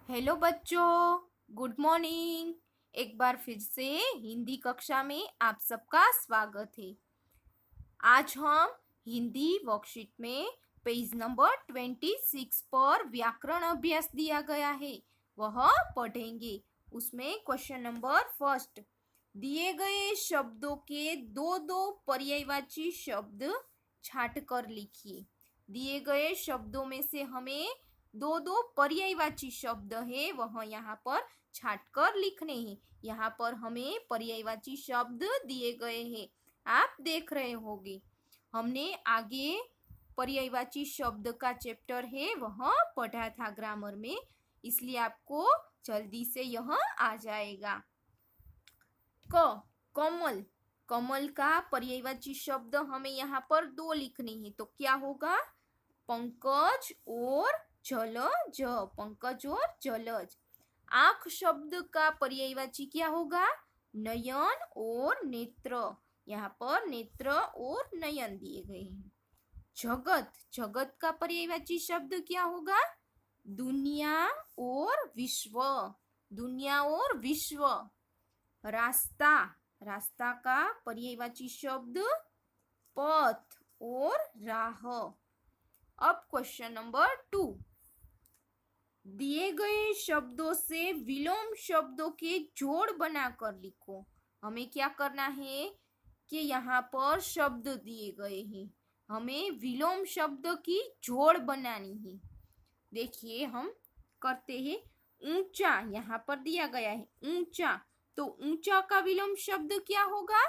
Hello बच्चों, good morning. एक बार फिर से हिंदी कक्षा में आप सबका स्वागत है। आज हम हिंदी वर्कशीट में पेज नंबर 26 पर व्याकरण अभ्यास दिया गया है, वह पढ़ेंगे। उसमें क्वेश्चन नंबर फर्स्ट, दिए गए शब्दों के दो दो पर्यायवाची शब्द छांट कर लिखिए। दिए गए शब्दों में से हमें दो दो पर्यायवाची शब्द है वह यहाँ पर छांट कर लिखने हैं। यहाँ पर हमें पर्यायवाची शब्द दिए गए हैं, आप देख रहे होंगे। हमने आगे पर्यायवाची शब्द का चैप्टर है वह पढ़ा था ग्रामर में, इसलिए आपको जल्दी से यह आ जाएगा। कमल, कमल का पर्यायवाची शब्द हमें यहाँ पर दो लिखने हैं, तो क्या होगा? पंकज और जलज, पंकज और जलज। आंख शब्द का पर्यायवाची क्या होगा? नयन और नेत्र, यहाँ पर नेत्र और नयन दिए गए हैं। जगत, जगत का पर्यायवाची शब्द क्या होगा? दुनिया और विश्व, दुनिया और विश्व। रास्ता, रास्ता का पर्यायवाची शब्द पथ और राह। अब क्वेश्चन नंबर 2, दिए गए शब्दों से विलोम शब्दों के जोड़ बनाकर लिखो। हमें क्या करना है कि यहाँ पर शब्द दिए गए हैं, हमें विलोम शब्द की जोड़ बनानी है। देखिए हम करते हैं। ऊंचा यहाँ पर दिया गया है, ऊंचा, तो ऊंचा का विलोम शब्द क्या होगा?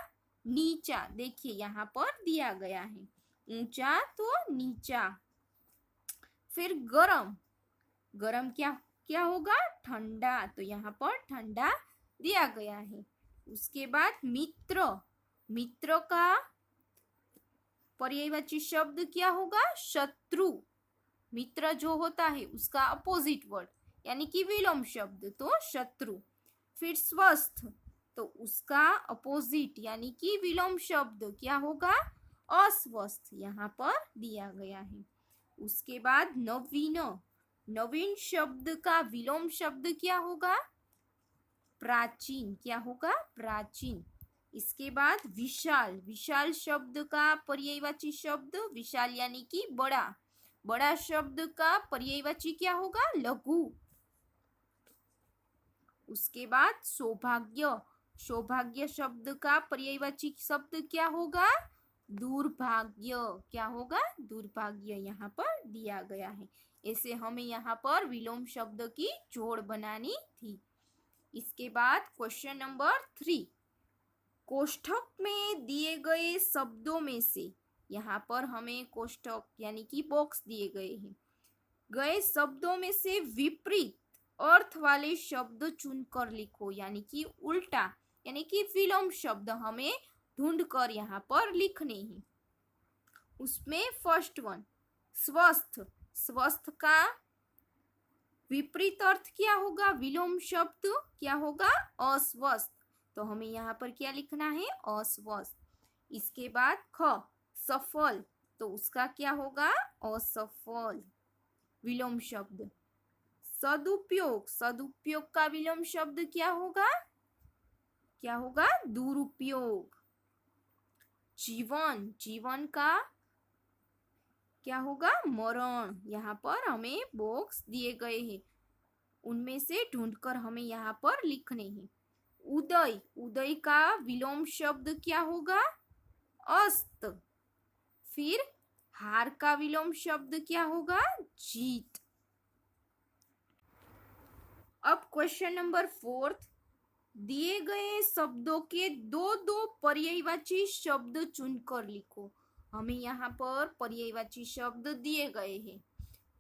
नीचा। देखिए यहाँ पर दिया गया है, ऊंचा तो नीचा। फिर गरम, गरम क्या क्या होगा? ठंडा, तो यहाँ पर ठंडा दिया गया है। उसके बाद मित्र, मित्र का पर्यायवाची शब्द क्या होगा? शत्रु। मित्र जो होता है उसका अपोजिट वर्ड यानी कि विलोम शब्द तो शत्रु। फिर स्वस्थ, तो उसका अपोजिट यानी कि विलोम शब्द क्या होगा? अस्वस्थ, यहाँ पर दिया गया है। उसके बाद नवीन, नवीन शब्द का विलोम शब्द क्या होगा? प्राचीन, क्या होगा? प्राचीन। इसके बाद विशाल, विशाल शब्द का पर्यायवाची शब्द विशाल यानी कि बड़ा, बड़ा शब्द का पर्यायवाची क्या होगा? लघु। उसके बाद सौभाग्य, सौभाग्य शब्द का पर्यायवाची शब्द क्या होगा? दुर्भाग्य, क्या होगा? दुर्भाग्य, यहाँ पर दिया गया है। ऐसे हमें यहाँ पर विलोम शब्द की जोड़ बनानी थी। इसके बाद क्वेश्चन नंबर 3, कोष्ठक में दिए गए शब्दों में से, यहाँ पर हमें कोष्ठक यानी कि बॉक्स दिए गए हैं, गए शब्दों में से विपरीत अर्थ वाले शब्द चुनकर लिखो, यानी कि उल्टा यानी कि विलोम शब्द हमें ढूंढकर यहाँ पर लिखने हैं। उसमें फर्स्ट वन, स्वस्थ, स्वस्थ का विपरीत अर्थ क्या होगा? विलोम शब्द क्या होगा? अस्वस्थ, तो हमें यहाँ पर क्या लिखना है? अस्वस्थ। इसके बाद ख, सफल, तो उसका क्या होगा? असफल, विलोम शब्द। सदुपयोग, सदुपयोग का विलोम शब्द क्या होगा? क्या होगा? दुरुपयोग। जीवन, जीवन का क्या होगा? मरण। यहाँ पर हमें बॉक्स दिए गए हैं, उनमें से ढूंढकर हमें यहाँ पर लिखने हैं। उदय, उदय का विलोम शब्द क्या होगा? अस्त। फिर हार का विलोम शब्द क्या होगा? जीत। अब क्वेश्चन नंबर 4, दिए गए शब्दों के दो दो पर्यायवाची शब्द चुनकर लिखो। हमें यहाँ पर पर्यायवाची शब्द दिए गए हैं,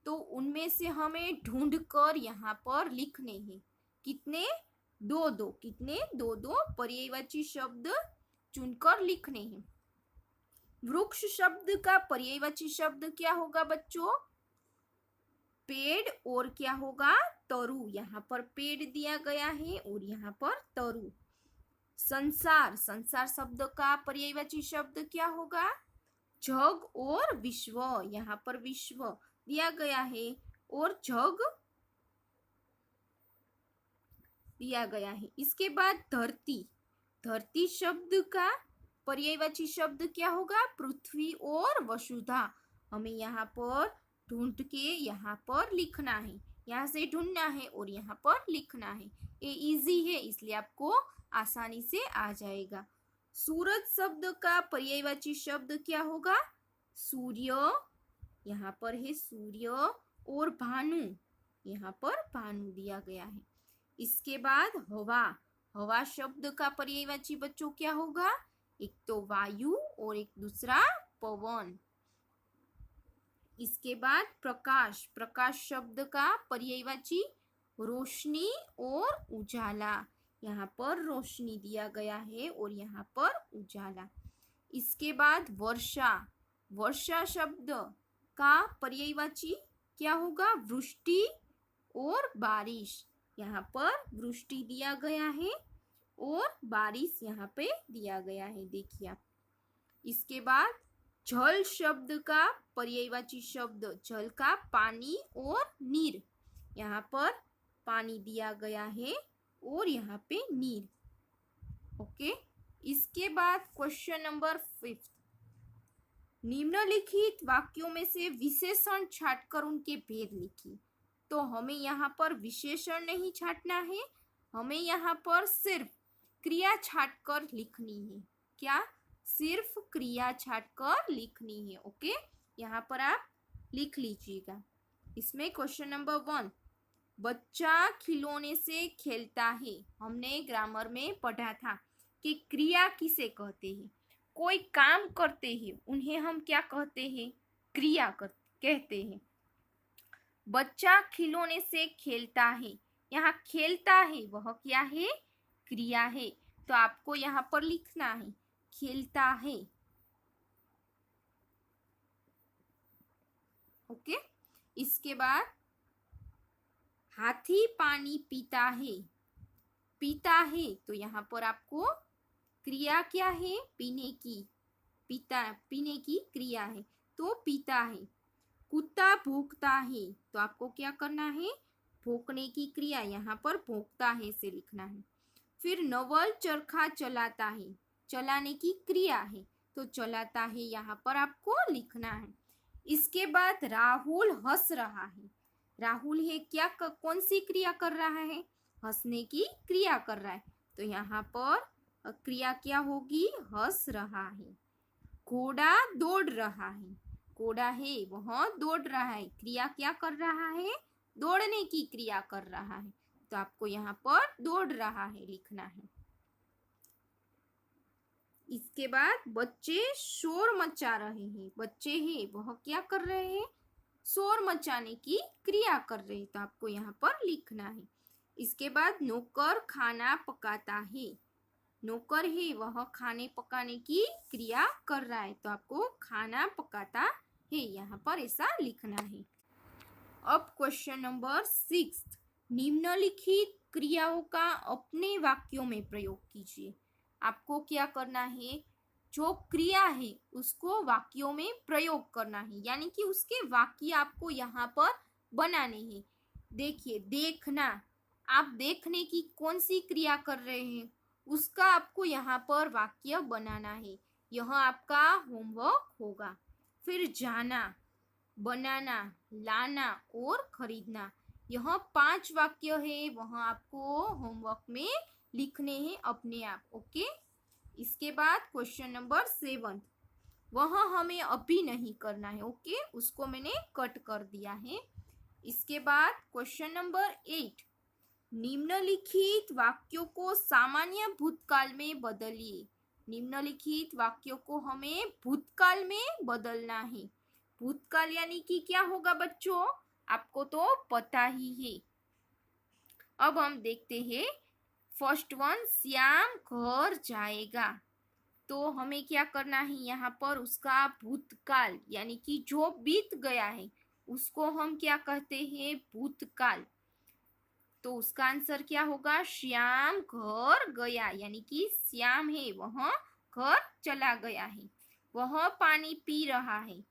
तो उनमें से हमें ढूंढकर यहाँ पर लिखने हैं। कितने? दो दो, कितने? दो दो पर्यायवाची शब्द चुनकर लिखने हैं। वृक्ष शब्द का पर्यायवाची शब्द क्या होगा बच्चों? पेड़ और क्या होगा? तरु। यहाँ पर पेड़ दिया गया है और यहाँ पर तरु। संसार, संसार शब्द का पर्यायवाची शब्द क्या होगा? जग और विश्व, यहाँ पर विश्व दिया गया है और जग दिया गया है। इसके बाद धरती, धरती शब्द का पर्यायवाची शब्द क्या होगा? पृथ्वी और वसुधा। हमें यहाँ पर ढूंढ के यहाँ पर लिखना है, यहाँ से ढूंढना है और यहाँ पर लिखना है। ये इजी है इसलिए आपको आसानी से आ जाएगा। सूरज शब्द का पर्यायवाची शब्द क्या होगा? सूर्य, यहाँ पर है सूर्य, और भानु, यहाँ पर भानु दिया गया है। इसके बाद हवा, हवा शब्द का पर्यायवाची बच्चों क्या होगा? एक तो वायु और एक दूसरा पवन। इसके बाद प्रकाश, प्रकाश शब्द का पर्यायवाची रोशनी और उजाला। यहाँ पर रोशनी दिया गया है और यहाँ पर उजाला। इसके बाद वर्षा, वर्षा शब्द का पर्यायवाची क्या होगा? वृष्टि और बारिश। यहाँ पर वृष्टि दिया गया है और बारिश यहाँ पे दिया गया है, देखिए आप। इसके बाद जल शब्द का पर्यायवाची शब्द, जल का पानी और नीर। यहाँ पर पानी दिया गया है और यहाँ पे नीर। ओके। इसके बाद क्वेश्चन नंबर 5, निम्नलिखित वाक्यों में से विशेषण छांटकर उनके भेद लिखिए। तो हमें यहाँ पर विशेषण नहीं छांटना है, हमें यहाँ पर सिर्फ क्रिया छांटकर लिखनी है। क्या? सिर्फ क्रिया छांटकर लिखनी है। ओके, यहाँ पर आप लिख लीजिएगा। इसमें क्वेश्चन नंबर 1, बच्चा खिलौने से खेलता है। हमने ग्रामर में पढ़ा था कि क्रिया किसे कहते हैं? कोई काम करते हैं उन्हें हम क्या कहते हैं? क्रिया कहते हैं। बच्चा खिलौने से खेलता है, यहाँ खेलता है वह क्या है? क्रिया है। तो आपको यहाँ पर लिखना है खेलता है। ओके। इसके बाद हाथी पानी पीता है, पीता है तो यहाँ पर आपको क्रिया क्या है? पीने की, पीने की क्रिया है तो पीता है। कुत्ता भौंकता है तो आपको क्या करना है? भौंकने की क्रिया, यहाँ पर भौंकता है से लिखना है। फिर नवल चरखा चलाता है, चलाने की क्रिया है तो चलाता है यहाँ पर आपको लिखना है। इसके बाद राहुल हंस रहा है, राहुल है क्या? कौन सी क्रिया कर रहा है? हंसने की क्रिया कर रहा है तो यहाँ पर क्रिया क्या होगी? हंस रहा है। घोड़ा दौड़ रहा है, घोड़ा है वह दौड़ रहा है, क्रिया क्या कर रहा है? दौड़ने की क्रिया कर रहा है तो आपको यहाँ पर दौड़ रहा है लिखना है। इसके बाद बच्चे शोर मचा रहे हैं, बच्चे हैं वह क्या कर रहे हैं? शोर मचाने की क्रिया कर रहे हैं तो आपको यहाँ पर लिखना है। इसके बाद नौकर खाना पकाता है, नौकर है वह खाने पकाने की क्रिया कर रहा है तो आपको खाना पकाता है यहाँ पर ऐसा लिखना है। अब क्वेश्चन नंबर 6, निम्नलिखित क्रियाओं का अपने वाक्यों में प्रयोग कीजिए। आपको क्या करना है? जो क्रिया है उसको वाक्यों में प्रयोग करना है, यानी कि उसके वाक्य आपको यहाँ पर बनाने हैं। देखिए, देखना, आप देखने की कौन सी क्रिया कर रहे हैं उसका आपको यहाँ पर वाक्य बनाना है, यह आपका होमवर्क होगा। फिर जाना, बनाना, लाना और खरीदना, यह 5 वाक्य है, वह आपको होमवर्क में लिखने हैं अपने आप। ओके। इसके बाद क्वेश्चन नंबर 7, वह हमें अभी नहीं करना है। ओके, उसको मैंने कट कर दिया है। इसके बाद क्वेश्चन नंबर 8, निम्नलिखित वाक्यों को सामान्य भूतकाल में बदलिए। निम्नलिखित वाक्यों को हमें भूतकाल में बदलना है। भूतकाल यानी कि क्या होगा बच्चों? आपको तो पता ही है। अब हम देखते हैं फर्स्ट वन, श्याम घर जाएगा। तो हमें क्या करना है? यहाँ पर उसका भूतकाल यानी कि जो बीत गया है उसको हम क्या कहते हैं? भूतकाल। तो उसका आंसर क्या होगा? श्याम घर गया, यानी कि श्याम है वह घर चला गया है। वह पानी पी रहा है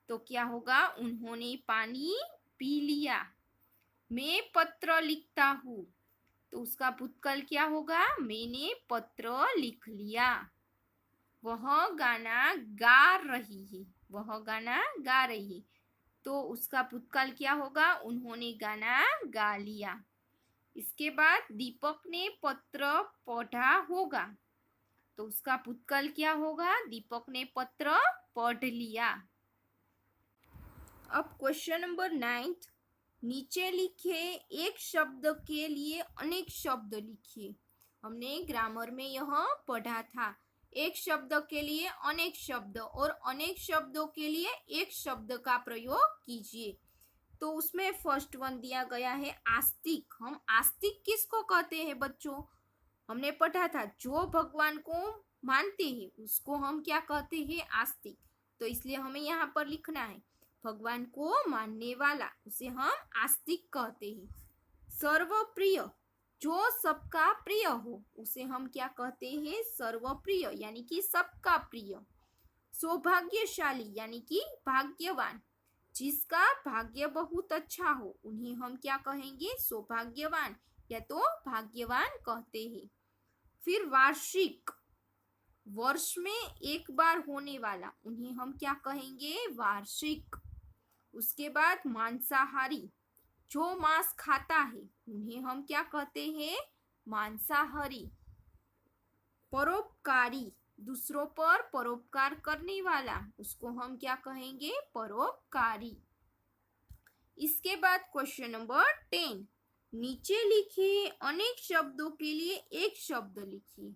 तो क्या होगा? उन्होंने पानी पी लिया। मैं पत्र लिखता हूँ तो उसका भूतकाल क्या होगा? मैंने पत्र लिख लिया। वह गाना गा रही है, वह गाना गा रही है, तो उसका भूतकाल क्या होगा? उन्होंने गाना गा लिया। इसके बाद दीपक ने पत्र पढ़ा होगा, तो उसका भूतकाल क्या होगा? दीपक ने पत्र पढ़ लिया। अब क्वेश्चन नंबर 9, नीचे लिखे एक शब्द के लिए अनेक शब्द लिखिए। हमने ग्रामर में यह पढ़ा था, एक शब्द के लिए अनेक शब्द और अनेक शब्दों के लिए एक शब्द का प्रयोग कीजिए। तो उसमें फर्स्ट वन दिया गया है आस्तिक। हम आस्तिक किसको कहते हैं बच्चों? हमने पढ़ा था जो भगवान को मानते हैं उसको हम क्या कहते हैं? आस्तिक। तो इसलिए हमें यहाँ पर लिखना है भगवान को मानने वाला, उसे हम आस्तिक कहते हैं। सर्वप्रिय, जो सबका प्रिय हो उसे हम क्या कहते हैं? सर्वप्रिय, यानी कि सबका प्रिय। सौभाग्यशाली यानी कि भाग्यवान, जिसका भाग्य बहुत अच्छा हो उन्हें हम क्या कहेंगे? सौभाग्यवान या तो भाग्यवान कहते हैं। फिर वार्षिक, वर्ष में एक बार होने वाला, उन्हें हम क्या कहेंगे? वार्षिक। उसके बाद मांसाहारी, जो मांस खाता है उन्हें हम क्या कहते हैं? मांसाहारी। परोपकारी, दूसरों पर परोपकार करने वाला, उसको हम क्या कहेंगे? परोपकारी। इसके बाद क्वेश्चन नंबर 10, नीचे लिखिए अनेक शब्दों के लिए एक शब्द लिखिए।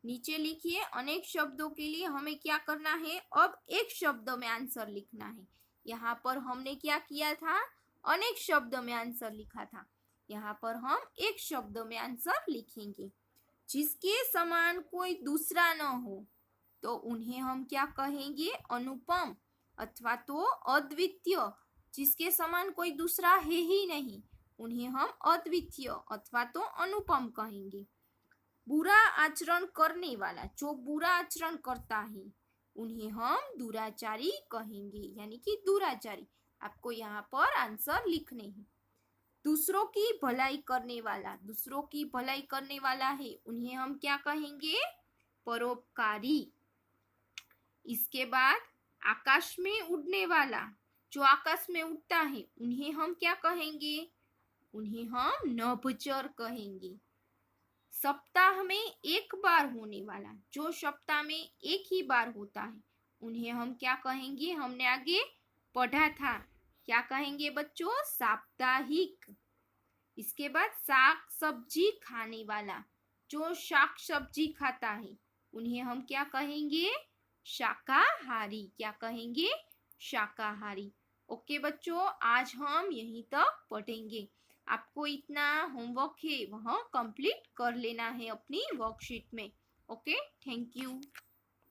नीचे लिखिए अनेक शब्दों के लिए हमें क्या करना है? अब एक शब्द में आंसर लिखना है। यहाँ पर हमने क्या किया था? अनेक शब्द में आंसर लिखा था। यहाँ पर हम एक शब्द में आंसर लिखेंगे। जिसके समान कोई दूसरा न हो तो उन्हें हम क्या कहेंगे? अनुपम अथवा तो अद्वितीय। जिसके समान कोई दूसरा है ही नहीं उन्हें हम अद्वितीय अथवा तो अनुपम कहेंगे। बुरा आचरण करने वाला, जो बुरा आचरण करता है उन्हें हम दुराचारी कहेंगे, यानी कि दुराचारी। आपको यहाँ पर आंसर लिखने हैं। दूसरों की भलाई करने वाला, दूसरों की भलाई करने वाला है उन्हें हम क्या कहेंगे? परोपकारी। इसके बाद आकाश में उड़ने वाला, जो आकाश में उड़ता है उन्हें हम क्या कहेंगे? उन्हें हम नभचर कहेंगे। सप्ताह में एक बार होने वाला, जो सप्ताह में एक ही बार होता है उन्हें हम क्या कहेंगे? हमने आगे पढ़ा था, क्या कहेंगे बच्चों? साप्ताहिक। इसके बाद साग सब्जी खाने वाला, जो साग सब्जी खाता है उन्हें हम क्या कहेंगे? शाकाहारी। क्या कहेंगे? शाकाहारी। ओके बच्चों, आज हम यहीं तक पढ़ेंगे। आपको इतना होमवर्क है वह कंप्लीट कर लेना है अपनी वर्कशीट में। Okay, thank you.